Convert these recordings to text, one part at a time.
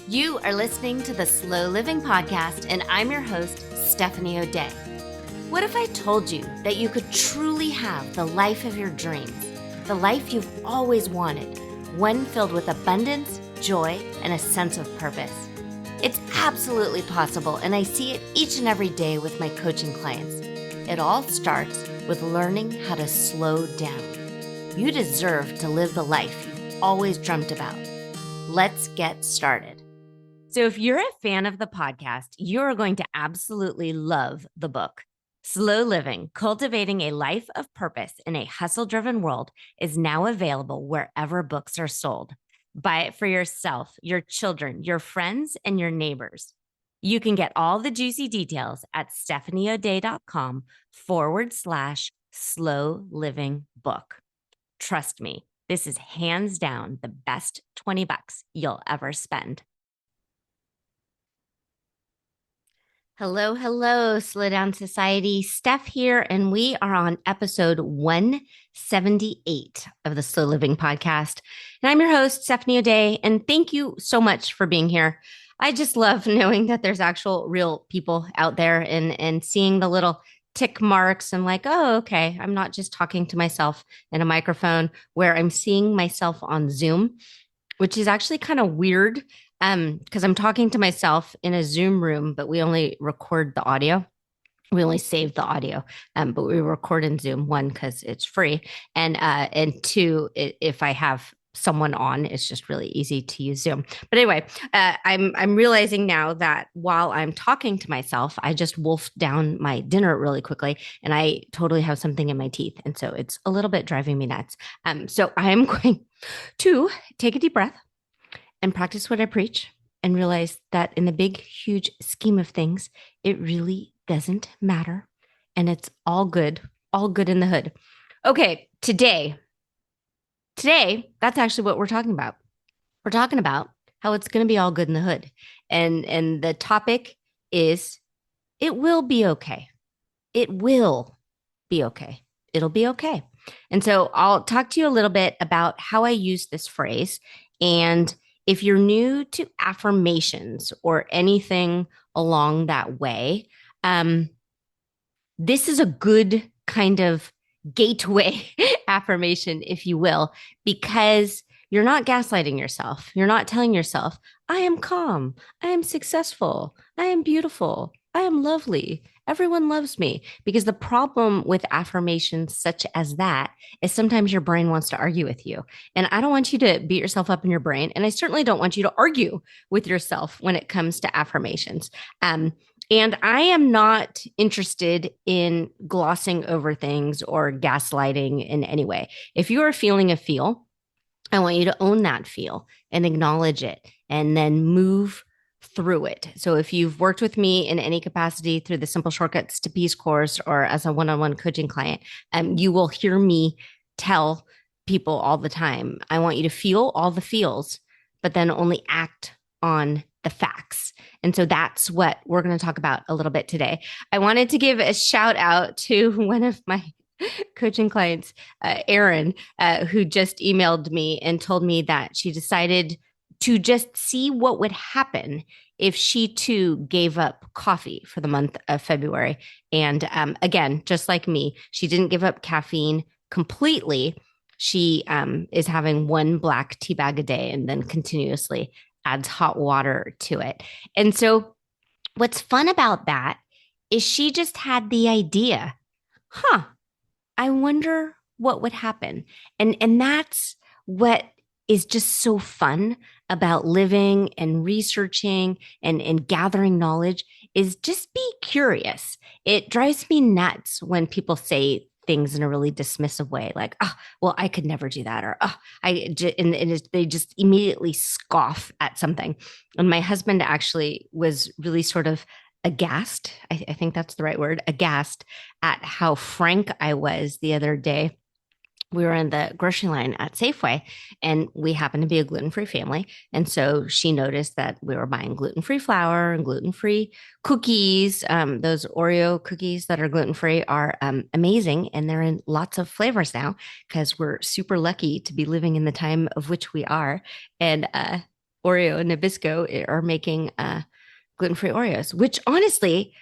You are listening to the Slow Living Podcast, and I'm your host, Stephanie O'Day. What if I told you that you could truly have the life of your dreams, the life you've always wanted, one filled with abundance, joy, and a sense of purpose? It's absolutely possible, and I see it each and every day with my coaching clients. It all starts with learning how to slow down. You deserve to live the life you've always dreamt about. Let's get started. So if you're a fan of the podcast, you're going to absolutely love the book. Slow Living, Cultivating a Life of Purpose in a Hustle-Driven World is now available wherever books are sold. Buy it for yourself, your children, your friends, and your neighbors. You can get all the juicy details at stephanieoday.com/slow living book. Trust me, this is hands down the best $20 you'll ever spend. Hello, Slow Down Society. Steph here, and we are on episode 178 of the Slow Living Podcast. And I'm your host, Stephanie O'Day, and thank you so much for being here. I just love knowing that there's actual real people out there and seeing the little tick marks and like, oh, okay, I'm not just talking to myself in a microphone, where I'm seeing myself on Zoom, which is actually kind of weird. Because I'm talking to myself in a Zoom room, but we only record the audio. We only save the audio, but we record in Zoom, one, because it's free. And two, if I have someone on, it's just really easy to use Zoom. But anyway, I'm realizing now that while I'm talking to myself, I just wolfed down my dinner really quickly, and I totally have something in my teeth. And so it's a little bit driving me nuts. So I'm going to take a deep breath and practice what I preach and realize that in the big, huge scheme of things, it really doesn't matter. And it's all good in the hood. Okay, today, that's actually what we're talking about. We're talking about how it's going to be all good in the hood. And the topic is, it will be okay. It will be okay. It'll be okay. And so I'll talk to you a little bit about how I use this phrase. And if you're new to affirmations or anything along that way, this is a good kind of gateway affirmation, if you will, because you're not gaslighting yourself. You're not telling yourself, I am calm, I am successful, I am beautiful, I am lovely, everyone loves me. Because the problem with affirmations such as that is sometimes your brain wants to argue with you. And I don't want you to beat yourself up in your brain. And I certainly don't want you to argue with yourself when it comes to affirmations. And I am not interested in glossing over things or gaslighting in any way. If you are feeling a feel, I want you to own that feel and acknowledge it and then move through it. So if you've worked with me in any capacity through the Simple Shortcuts to Peace course or as a one-on-one coaching client, you will hear me tell people all the time, I want you to feel all the feels, but then only act on the facts. And so that's what we're going to talk about a little bit today. I wanted to give a shout out to one of my coaching clients, Erin, who just emailed me and told me that she decided to just see what would happen if she too gave up coffee for the month of February. And again, just like me, she didn't give up caffeine completely. She is having one black tea bag a day and then continuously adds hot water to it. And so what's fun about that is she just had the idea, I wonder what would happen. And that's what is just so fun about living and researching and gathering knowledge, is just be curious. It drives me nuts when people say things in a really dismissive way, like, oh, well, I could never do that, or they just immediately scoff at something. And my husband actually was really sort of aghast. I think that's the right word, aghast at how frank I was the other day. We were in the grocery line at Safeway, and we happen to be a gluten-free family. And so she noticed that we were buying gluten-free flour and gluten-free cookies. Those Oreo cookies that are gluten-free are amazing, and they're in lots of flavors now because we're super lucky to be living in the time of which we are. And Oreo Nabisco are making gluten-free Oreos, which honestly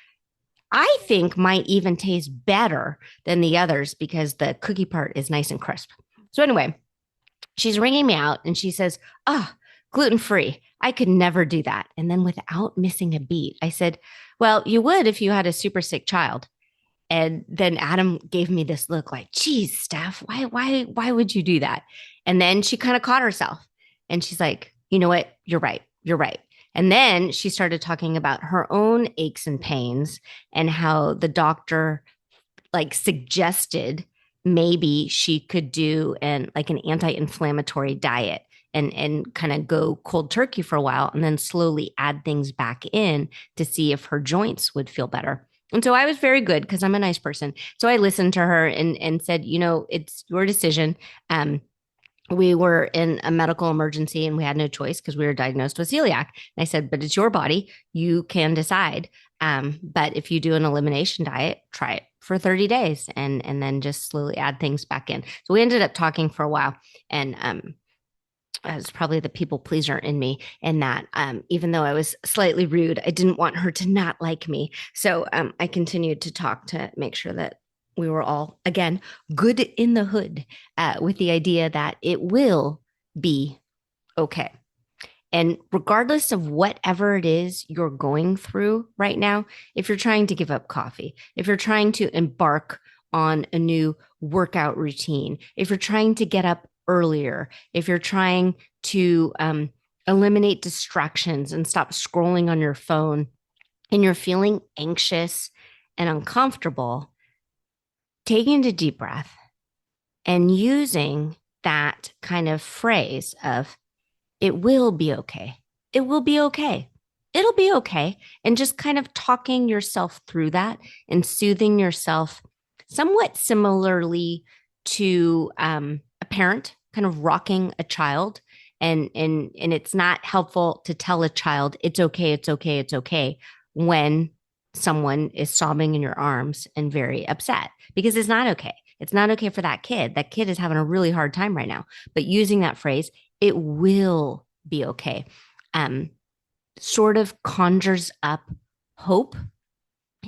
I think might even taste better than the others because the cookie part is nice and crisp. So anyway, she's ringing me out and she says, "Oh, gluten free. I could never do that." And then without missing a beat, I said, "Well, you would if you had a super sick child." And then Adam gave me this look like, "Geez, Steph, why would you do that?" And then she kind of caught herself and she's like, "You know what? You're right. You're right." And then she started talking about her own aches and pains and how the doctor like suggested maybe she could do an anti-inflammatory diet and kind of go cold turkey for a while and then slowly add things back in to see if her joints would feel better. And so I was very good because I'm a nice person. So I listened to her and said, it's your decision. We were in a medical emergency and we had no choice because we were diagnosed with celiac. And I said, but it's your body. You can decide. But if you do an elimination diet, try it for 30 days and then just slowly add things back in. So we ended up talking for a while. And it's probably the people pleaser in me, in that even though I was slightly rude, I didn't want her to not like me. So I continued to talk to make sure that we were all, again, good in the hood with the idea that it will be okay. And regardless of whatever it is you're going through right now, if you're trying to give up coffee, if you're trying to embark on a new workout routine, if you're trying to get up earlier, if you're trying to eliminate distractions and stop scrolling on your phone, and you're feeling anxious and uncomfortable, taking a deep breath and using that kind of phrase of, "It will be okay. It will be okay. It'll be okay." And just kind of talking yourself through that and soothing yourself somewhat similarly to a parent kind of rocking a child. And it's not helpful to tell a child it's okay, it's okay, it's okay when someone is sobbing in your arms and very upset, because it's not okay. It's not okay for that kid. That kid is having a really hard time right now. But using that phrase, "it will be okay," um, sort of conjures up hope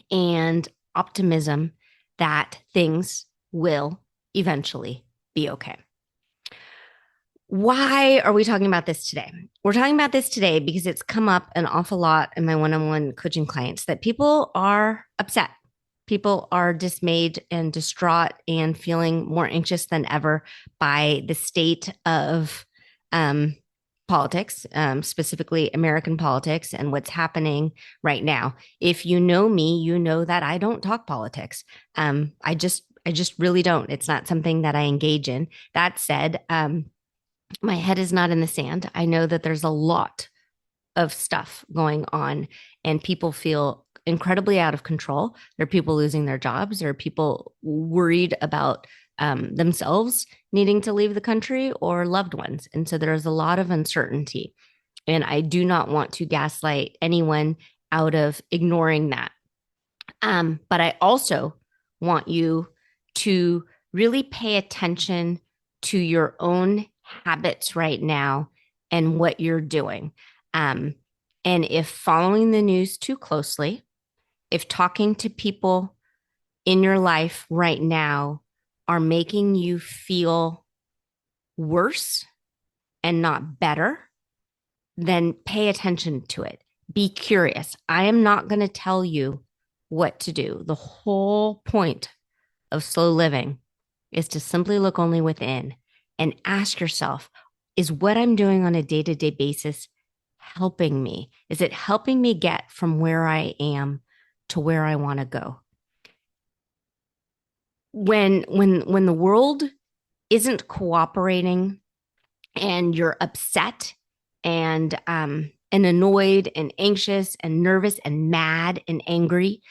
and optimism that things will eventually be okay. Why are we talking about this today? We're talking about this today because it's come up an awful lot in my one on one coaching clients that people are upset. People are dismayed and distraught and feeling more anxious than ever by the state of um, politics, specifically American politics, and what's happening right now. If you know me, you know that I don't talk politics. I just really don't. It's not something that I engage in. That said, my head is not in the sand. I know that there's a lot of stuff going on and people feel incredibly out of control. There are people losing their jobs. There are people worried about themselves needing to leave the country or loved ones. And so there's a lot of uncertainty. And I do not want to gaslight anyone out of ignoring that. But I also want you to really pay attention to your own habits right now and what you're doing. And if following the news too closely, if talking to people in your life right now are making you feel worse and not better, then pay attention to it. Be curious. I am not going to tell you what to do. The whole point of slow living is to simply look only within and ask yourself, is what I'm doing on a day-to-day basis helping me? Is it helping me get from where I am to where I want to go? When the world isn't cooperating and you're upset and annoyed and anxious and nervous and mad and angry,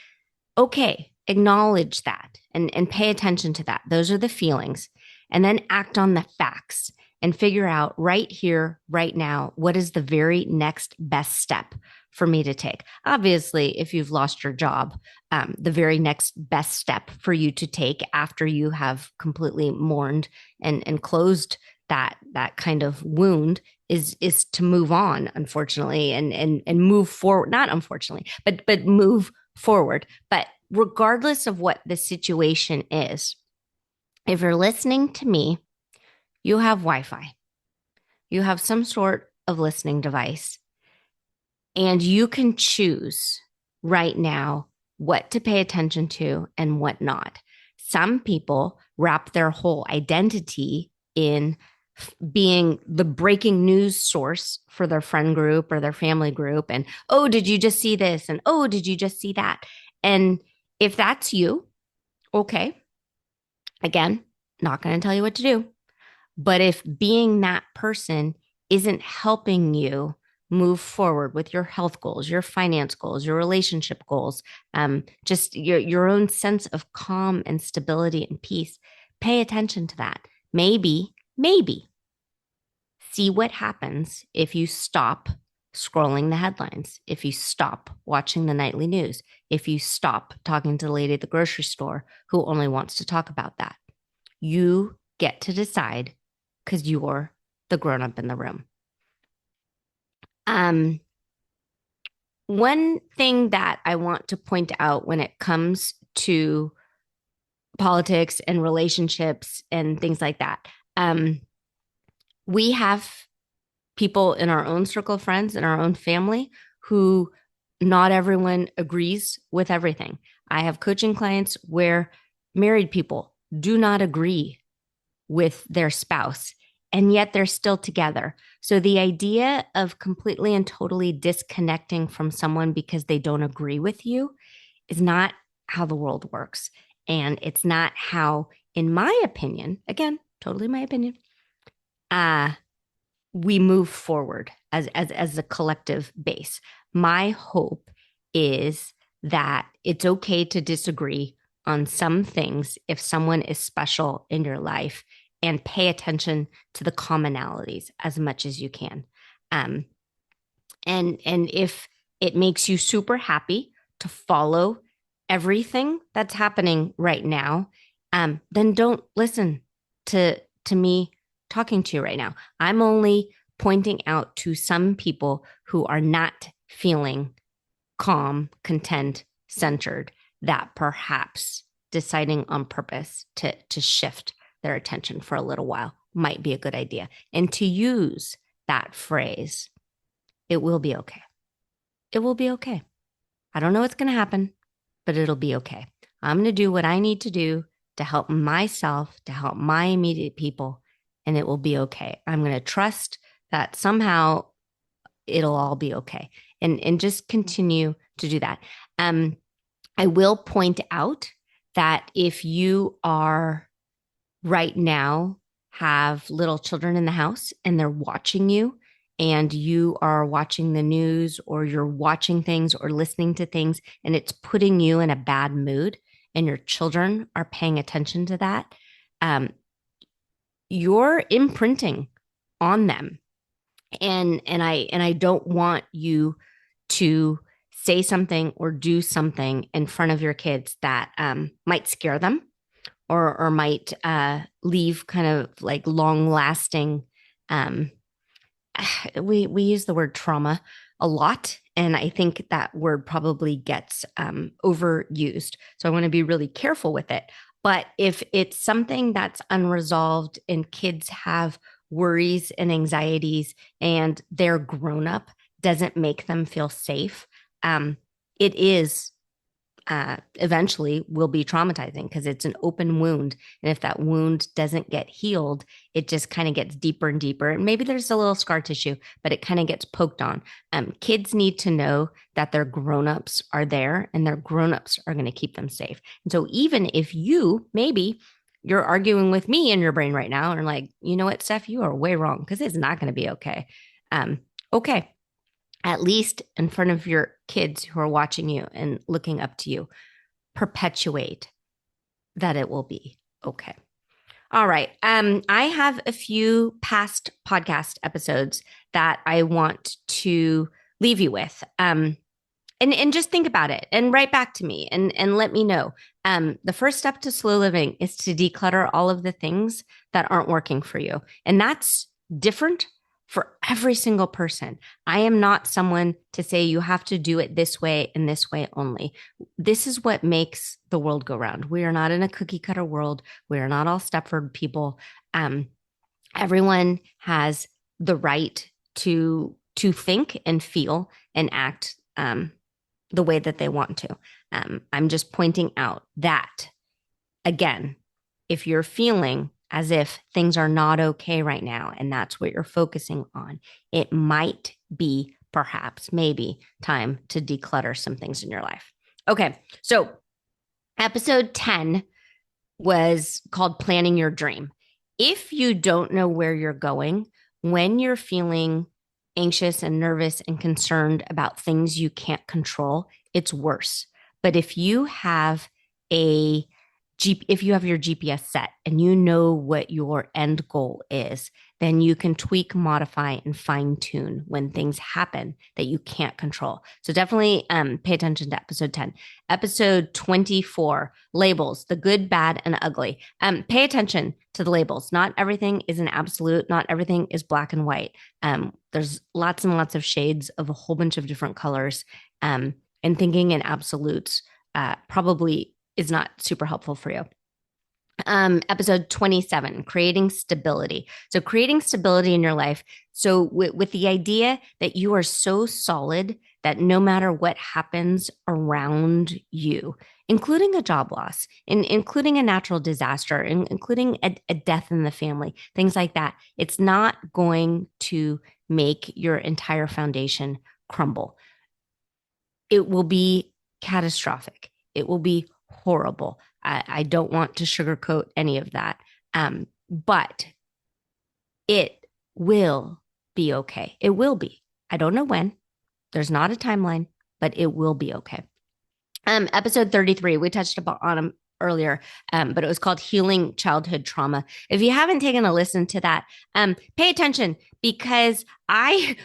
okay, acknowledge that and pay attention to that. Those are the feelings. And then act on the facts and figure out right here, right now, what is the very next best step for me to take. Obviously, if you've lost your job, the very next best step for you to take after you have completely mourned and closed that kind of wound is to move on, unfortunately, and move forward. Not unfortunately, but move forward. But regardless of what the situation is, if you're listening to me, you have Wi-Fi, you have some sort of listening device, and you can choose right now what to pay attention to and what not. Some people wrap their whole identity in being the breaking news source for their friend group or their family group. And, oh, did you just see this? And, oh, did you just see that? And if that's you, okay, again, not going to tell you what to do. But if being that person isn't helping you move forward with your health goals, your finance goals, your relationship goals, just your own sense of calm and stability and peace, pay attention to that. Maybe see what happens if you stop scrolling the headlines, if you stop watching the nightly news, if you stop talking to the lady at the grocery store who only wants to talk about that. You get to decide because you're the grown up in the room. Um, One thing that I want to point out when it comes to politics and relationships and things like that, we have people in our own circle of friends, in our own family, who not everyone agrees with everything. I have coaching clients where married people do not agree with their spouse, and yet they're still together. So the idea of completely and totally disconnecting from someone because they don't agree with you is not how the world works. And it's not how, in my opinion, again, totally my opinion, uh, we move forward as a collective base. My hope is that it's okay to disagree on some things if someone is special in your life, and pay attention to the commonalities as much as you can. Um, and if it makes you super happy to follow everything that's happening right now, then don't listen to me talking to you right now. I'm only pointing out to some people who are not feeling calm, content, centered, that perhaps deciding on purpose to shift their attention for a little while might be a good idea. And to use that phrase, it will be okay. It will be okay. I don't know what's going to happen, but it'll be okay. I'm going to do what I need to do to help myself, to help my immediate people, and it will be okay. I'm going to trust that somehow it'll all be okay, and just continue to do that. I will point out that if you are right now have little children in the house and they're watching you, and you are watching the news or you're watching things or listening to things and it's putting you in a bad mood, and your children are paying attention to that, you're imprinting on them. And I don't want you to say something or do something in front of your kids that might scare them, or might leave kind of like long lasting. Um, we use the word trauma a lot, and I think that word probably gets overused. So I want to be really careful with it. But if it's something that's unresolved and kids have worries and anxieties, and their grown up doesn't make them feel safe, it is eventually will be traumatizing because it's an open wound. And if that wound doesn't get healed, it just kind of gets deeper and deeper. And maybe there's a little scar tissue, but it kind of gets poked on. Kids need to know that their grown-ups are there, and their grown-ups are going to keep them safe. And so even if maybe you're arguing with me in your brain right now and like, you know what, Steph, you are way wrong because it's not going to be okay. Okay, at least in front of your kids who are watching you and looking up to you, perpetuate that it will be okay. All right. I have a few past podcast episodes that I want to leave you with. And just think about it and write back to me and let me know. The first step to slow living is to declutter all of the things that aren't working for you. And that's different for every single person. I am not someone to say you have to do it this way and this way only. This is what makes the world go round. We are not in a cookie cutter world. We are not all Stepford people. Everyone has the right to think and feel and act the way that they want to. I'm just pointing out that, again, if you're feeling as if things are not okay right now and that's what you're focusing on, it might be perhaps maybe time to declutter some things in your life. Okay, so episode 10 was called Planning Your Dream. If you don't know where you're going, when you're feeling anxious and nervous and concerned about things you can't control, it's worse. But if you have if you have your GPS set and you know what your end goal is, then you can tweak, modify, and fine tune when things happen that you can't control. So definitely pay attention to episode 10. Episode 24, labels, the good, bad, and ugly. Pay attention to the labels. Not everything is an absolute. Not everything is black and white. There's lots and lots of shades of a whole bunch of different colors. And thinking in absolutes probably is not super helpful for you. Episode 27, creating stability. So creating stability in your life. So with the idea that you are so solid that no matter what happens around you, including a job loss, including a natural disaster, including a death in the family, things like that, it's not going to make your entire foundation crumble. It will be catastrophic. It will be horrible. I don't want to sugarcoat any of that. But it will be okay. It will be. I don't know when. There's not a timeline, but it will be okay. Episode 33, we touched on them earlier, but it was called Healing Childhood Trauma. If you haven't taken a listen to that, pay attention because I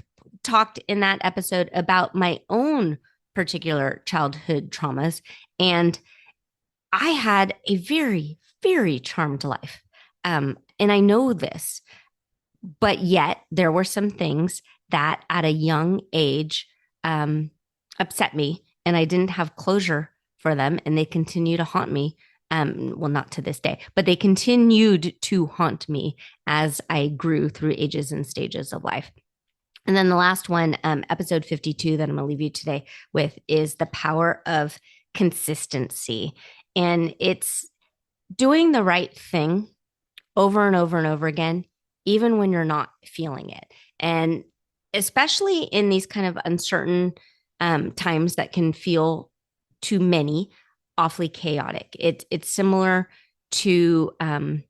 talked in that episode about my own particular childhood traumas. And I had a very, very charmed life. And I know this, but yet there were some things that at a young age upset me, and I didn't have closure for them, and they continue to haunt me. Well, not to this day, but they continued to haunt me as I grew through ages and stages of life. And then the last one, episode 52, that I'm going to leave you today with is the power of consistency. And it's doing the right thing over and over and over again, even when you're not feeling it. And especially in these kind of uncertain times that can feel to many awfully chaotic. It's similar to the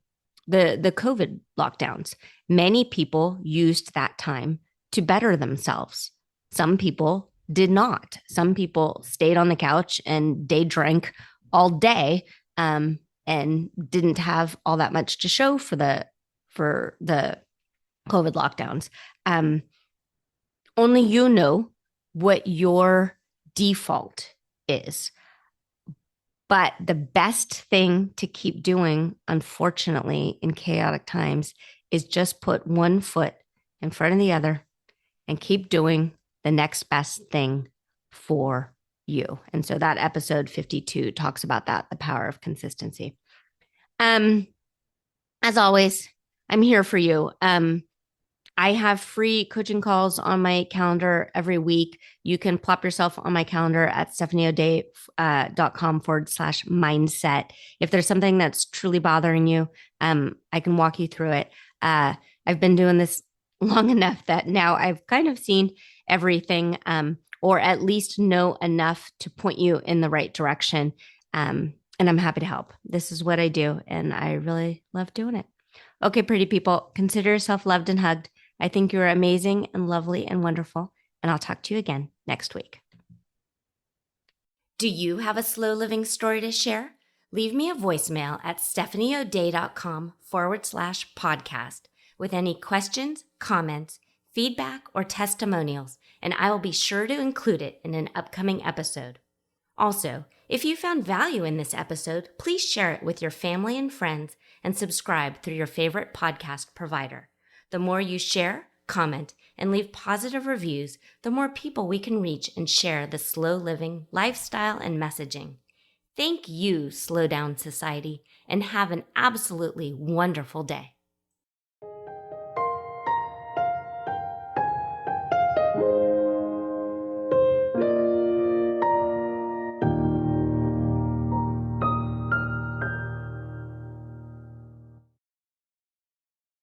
COVID lockdowns. Many people used that time to better themselves. Some people did not. Some people stayed on the couch and day drank all day and didn't have all that much to show for the COVID lockdowns. Only you know what your default is. But the best thing to keep doing, unfortunately, in chaotic times is just put one foot in front of the other and keep doing the next best thing for you. And so that episode 52 talks about that, the power of consistency. As always, I'm here for you. I have free coaching calls on my calendar every week. You can plop yourself on my calendar at stephaniodea.com/mindset. If there's something that's truly bothering you, I can walk you through it. I've been doing this long enough that now I've kind of seen everything, or at least know enough to point you in the right direction. And I'm happy to help. This is what I do, and I really love doing it. Okay, pretty people, consider yourself loved and hugged. I think you're amazing and lovely and wonderful, and I'll talk to you again next week. Do you have a slow living story to share? Leave me a voicemail at stephaniodea.com/podcast with any questions, comments, feedback, or testimonials, and I will be sure to include it in an upcoming episode. Also, if you found value in this episode, please share it with your family and friends and subscribe through your favorite podcast provider. The more you share, comment, and leave positive reviews, the more people we can reach and share the slow living lifestyle and messaging. Thank you, Slow Down Society, and have an absolutely wonderful day.